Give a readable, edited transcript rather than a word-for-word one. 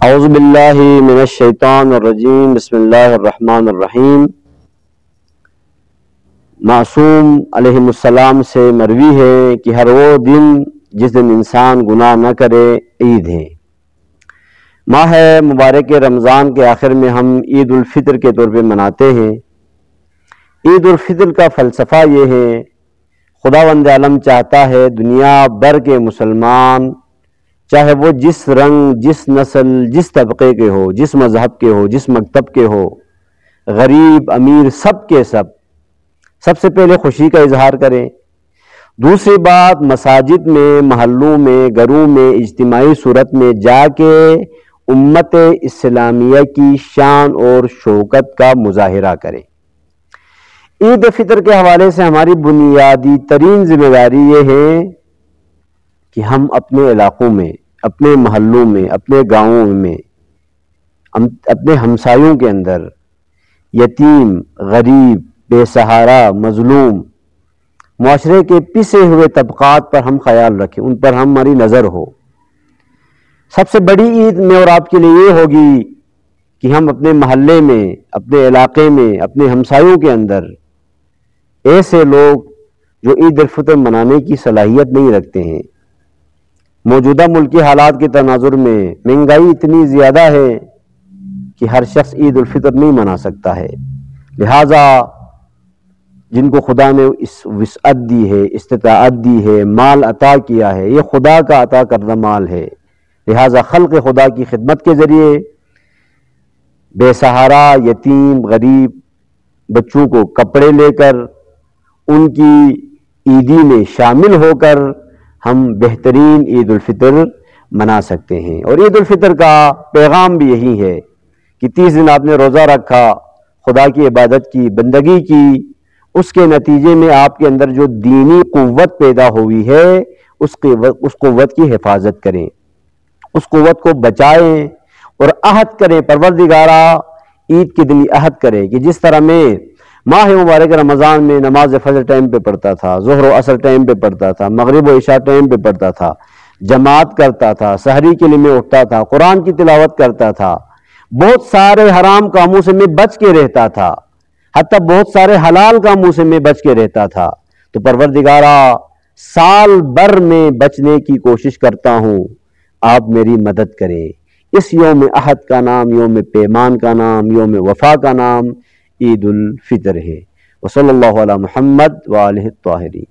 اعوذ باللہ من الشیطان الرجیم، بسم اللہ الرحمن الرحیم۔ معصوم علیہ السلام سے مروی ہے کہ ہر وہ دن جس دن انسان گناہ نہ کرے عید ہے۔ ماہ مبارک رمضان کے آخر میں ہم عید الفطر کے طور پہ مناتے ہیں۔ عید الفطر کا فلسفہ یہ ہے، خداوند عالم چاہتا ہے دنیا بھر کے مسلمان، چاہے وہ جس رنگ، جس نسل، جس طبقے کے ہو، جس مذہب کے ہو، جس مکتب کے ہو، غریب امیر سب کے سب سے پہلے خوشی کا اظہار کریں۔ دوسری بات، مساجد میں، محلوں میں، گھروں میں اجتماعی صورت میں جا کے امت اسلامیہ کی شان اور شوکت کا مظاہرہ کریں۔ عید فطر کے حوالے سے ہماری بنیادی ترین ذمہ داری یہ ہے کہ ہم اپنے علاقوں میں، اپنے محلوں میں، اپنے گاؤں میں، اپنے ہمسایوں کے اندر یتیم، غریب، بے سہارا، مظلوم، معاشرے کے پسے ہوئے طبقات پر ہم خیال رکھیں، ان پر ہماری نظر ہو۔ سب سے بڑی عید میں اور آپ کے لیے یہ ہوگی کہ ہم اپنے محلے میں، اپنے علاقے میں، اپنے ہمسایوں کے اندر ایسے لوگ جو عید الفطر منانے کی صلاحیت نہیں رکھتے ہیں، موجودہ ملکی حالات کے تناظر میں مہنگائی اتنی زیادہ ہے کہ ہر شخص عید الفطر نہیں منا سکتا ہے، لہٰذا جن کو خدا نے اس وسعت دی ہے، استطاعت دی ہے، مال عطا کیا ہے، یہ خدا کا عطا کردہ مال ہے، لہٰذا خلق خدا کی خدمت کے ذریعے بے سہارا، یتیم، غریب بچوں کو کپڑے لے کر ان کی عیدی میں شامل ہو کر ہم بہترین عید الفطر منا سکتے ہیں۔ اور عید الفطر کا پیغام بھی یہی ہے کہ 30 دن آپ نے روزہ رکھا، خدا کی عبادت کی، بندگی کی، اس کے نتیجے میں آپ کے اندر جو دینی قوت پیدا ہوئی ہے اس قوت کی حفاظت کریں، اس قوت کو بچائیں اور عہد کریں، پروردگارا عید کے دن عہد کریں کہ جس طرح میں ماہ مبارک رمضان میں نماز فجر ٹائم پہ پڑھتا تھا، ظہر و عصر ٹائم پہ پڑھتا تھا، مغرب و عشاء ٹائم پہ پڑھتا تھا، جماعت کرتا تھا، سحری کے لیے میں اٹھتا تھا، قرآن کی تلاوت کرتا تھا، بہت سارے حرام کاموں سے میں بچ کے رہتا تھا، حتیٰ بہت سارے حلال کاموں سے میں بچ کے رہتا تھا، تو پروردگارا سال بھر میں بچنے کی کوشش کرتا ہوں، آپ میری مدد کریں۔ اس یوم عہد کا نام، یوم پیمان کا نام، یوم وفا کا نام عید الفطر ہے۔ وصلی اللہ علی محمد وآلہ الطاہرین۔